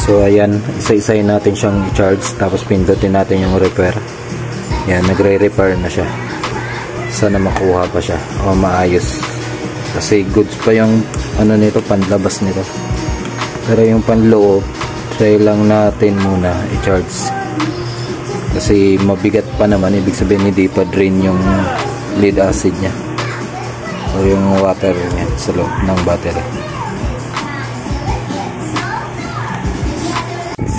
So ayan, isa-isayin natin siyang i-charge, tapos pindutin natin yung repair. Yan, nagre-repair na siya. Sana makuha pa siya o maayos, kasi goods pa yung ano nito, panlabas nito. Pero yung panloob, try lang natin muna i-charge, kasi mabigat pa naman. Ibig sabihin hindi pa drain yung lead acid nya o yung water nya sa loob ng battery.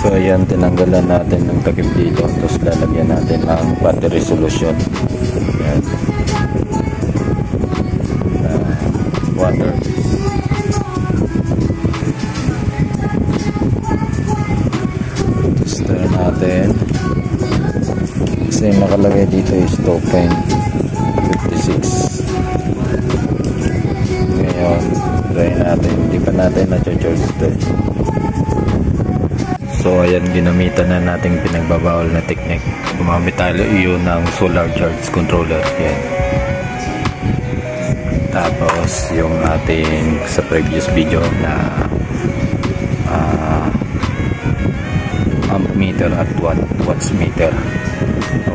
So ayan, tinanggalan natin ng takip dito, tapos lalagyan natin ng battery solution. Ayan. Water. Tapos try natin, kasi yung nakalagay dito is 2.56. Ngayon try natin, hindi pa natin na-charge ito. So ayan, ginamitan na nating pinagbabawal na technique. Gumamit tayo yun ng solar charge controller. Yan. Tapos yung ating sa previous video na amp meter at watts meter,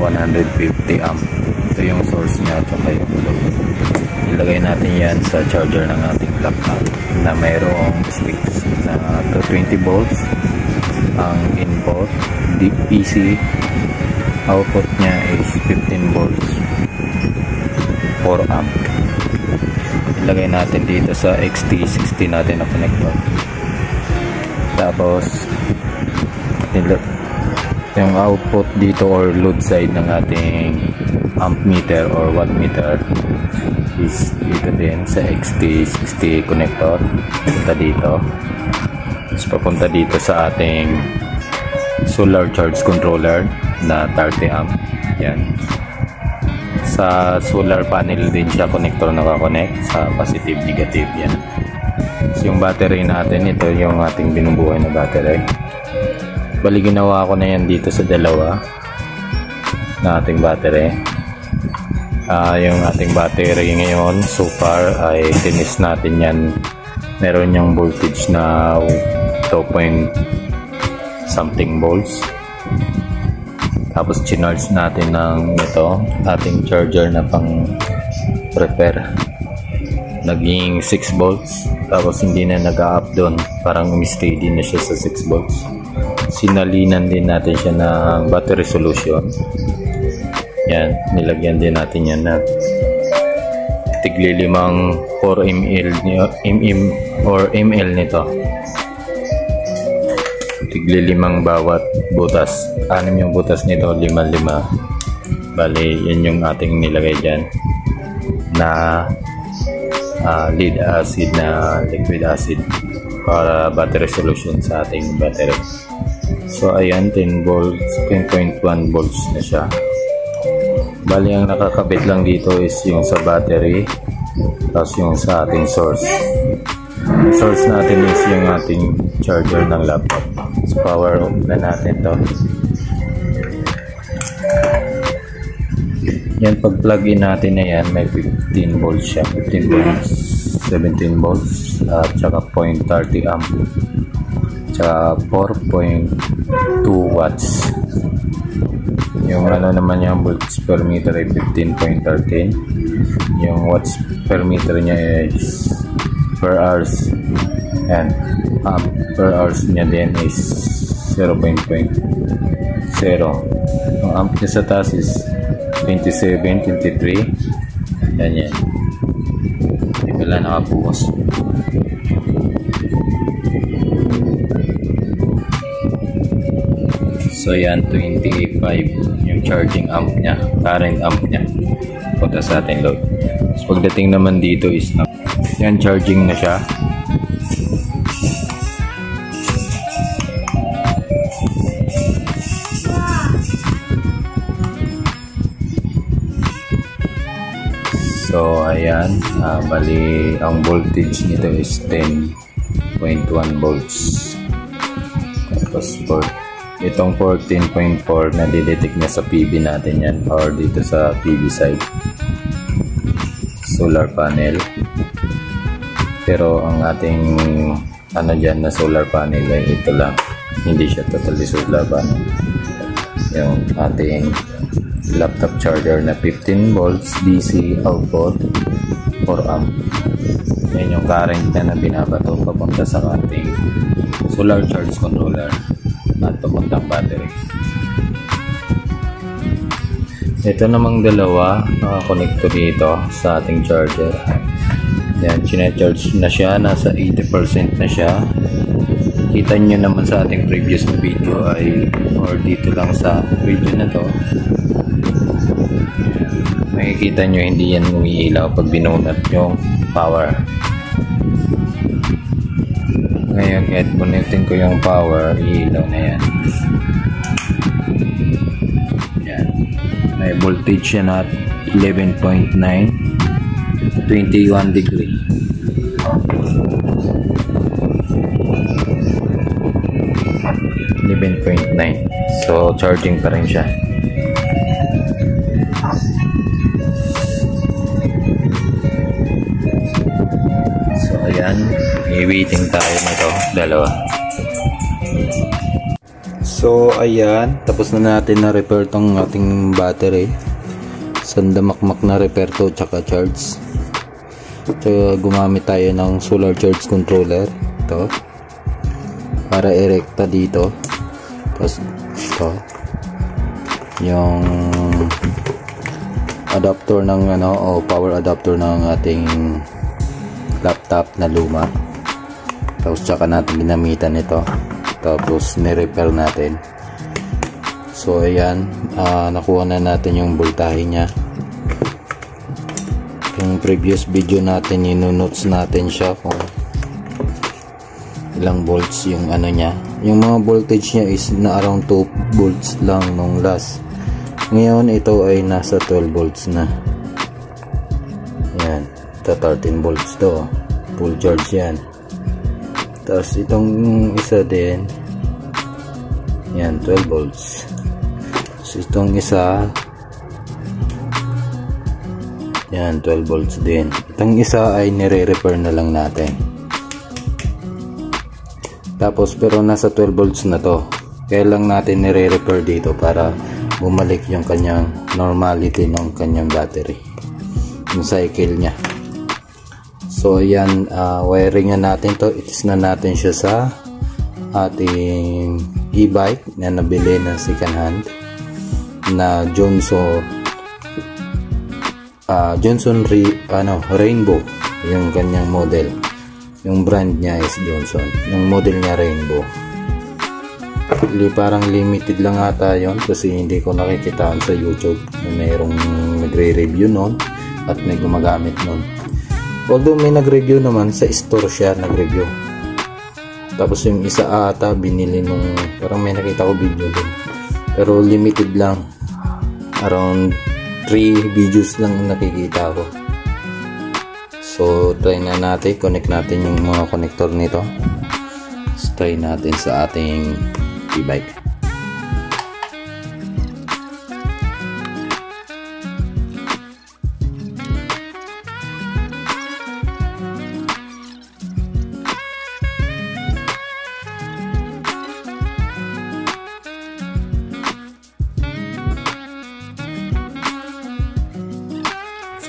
150 amp. Ito yung source nya, tsaka yung load. Ilagay natin yan sa charger ng ating laptop na mayroong sticks na 220 volts. Ang input DC, output nya is 15 volts 4 amp. Ilagay natin dito sa XT60 natin na connector. Tapos yung output dito or load side ng ating amp meter or watt meter is dito din sa XT60 connector. Punta dito, tapos papunta dito sa ating solar charge controller na 30 amp. Yan. Sa solar panel din siya connector nakakonect sa positive, negative. Yan. So yung battery natin, ito yung ating binubuhay na battery. Bali ginawa ko na yan dito sa dalawa na ating battery. Yung ating battery ngayon so far ay tinis natin yan. Meron yung voltage na 2 something volts. Tapos chinarge natin ng ito ating charger na pang repair, naging 6 volts. Tapos hindi na nag-up doon, parang steady na siya sa 6 volts. Sinalinan din natin siya ng battery solution. Yan, nilagyan din natin yan na tigli 4 ml nito. Tigli 5 bawat butas. 6 yung butas nito, 5. Bali, yan yung ating nilagay dyan na lead acid na liquid acid para battery solution sa ating battery. So ayan, 10 volts, 10.1 volts na siya. Bali, ang nakakabit lang dito is yung sa battery, tapos yung sa ating source. Yung source natin is yung ating charger ng laptop. So power off na natin to. Yan, pag plug in natin na yan, may 15 volts siya, 15.17 volts at saka 0.30 amp, tsaka 4.2 watts. Yung ano naman yung volts per meter ay 15.13. Yung watts per meter niya is per hours, and amp per hours niya din is 0.0. Yung amp niya sa taas is 27, 23. Yan. Hindi pala nakabukas. So yan, 28.5 yung charging amp niya, current amp niya punta sa ating load. So pagdating naman dito is yan, charging na siya. So ayan, bali ang voltage nito is 10.1 volts. Tapos itong 14.4 na didetect niya sa PV natin yan, or dito sa PV side solar panel. Pero ang ating ano dyan na solar panel ay ito lang, hindi siya totally sulaban. Yung ating laptop charger na 15 volts DC output 4 amp. Yan yung current na binabato papunta sa ating solar charge controller at papuntang battery. Ito namang dalawa nakakonekto dito sa ating charger. Yan, charge na siya, nasa 80% na siya. Kita nyo naman sa ating previous na video ay, or dito lang sa video na to, makikita nyo hindi yan umiilaw pag binunat yung power. Ngayon kahit bunutin ko yung power, iilaw na yan. Yan, may voltage yan at 11.9, 21 degree. So charging pa rin siya. So ayan, i-waiting tayo na to, dalawa. So ayan, tapos na natin na repair tong ating battery. Sandamakmak na repair to tsaka charge. So gumamit tayo ng solar charge controller to para erekta dito. Tapos ito yung adapter ng power adapter ng ating laptop na luma. Tapos tsaka natin ginamitan ito. Tapos ni-repair natin. So ayan, nakuha na natin yung voltahe niya. Yung previous video natin, ino-notes natin siya kung ilang volts yung niya. Yung mga voltage niya is na around 2 volts lang nung last. Ngayon ito ay nasa 12 volts na. Yan, ito 13 volts to. Full charge yan. Tapos itong isa din, yan 12 volts. Tapos itong isa, yan 12 volts din. Itong isa ay nire-repair na lang natin. Tapos pero nasa 12 volts na to. Kaya lang natin nire-repair dito para bumalik yung kanyang normality ng kanyang battery, yung cycle niya. So ayan, wiring na natin to. Itis na natin siya sa ating e-bike na nabili ng second hand na Johnson Rainbow, yung kanyang model. Yung brand niya is Johnson, yung model niya Rainbow. Parang limited lang ata yon kasi hindi ko nakikitaan sa YouTube na mayroong nagre-review nun at may gumagamit nun. Although may nag-review naman, sa store siya nag-review. Tapos yung isa ata binili nung, parang may nakita ko video din, pero limited lang, around 3 videos lang nakikita ko. So try na natin, connect natin yung mga connector nito. So, try natin sa ating e-bike.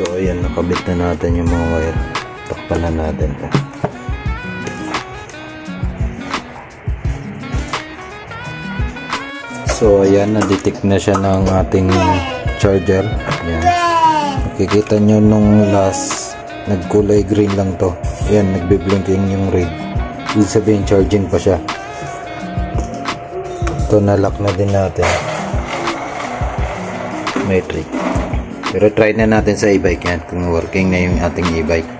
So ayan, nakabit na natin yung mga wire. Takpan na natin ito. So ayan, na-detect na siya ng ating charger. Ayan. Nakikita nyo nung last, nagkulay green lang to. Ayan, nagbe-blinking yung red. Ibig sabihin charging pa siya. Ito, na-lock na din natin. May trick. Pero try na natin sa e-bike yan kung working na yung ating e-bike,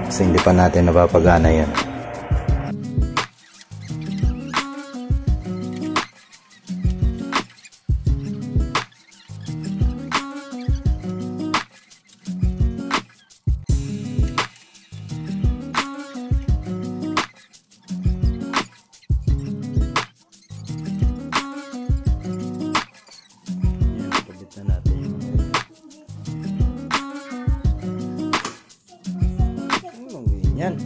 kasi hindi pa natin napapagana yan. Yan.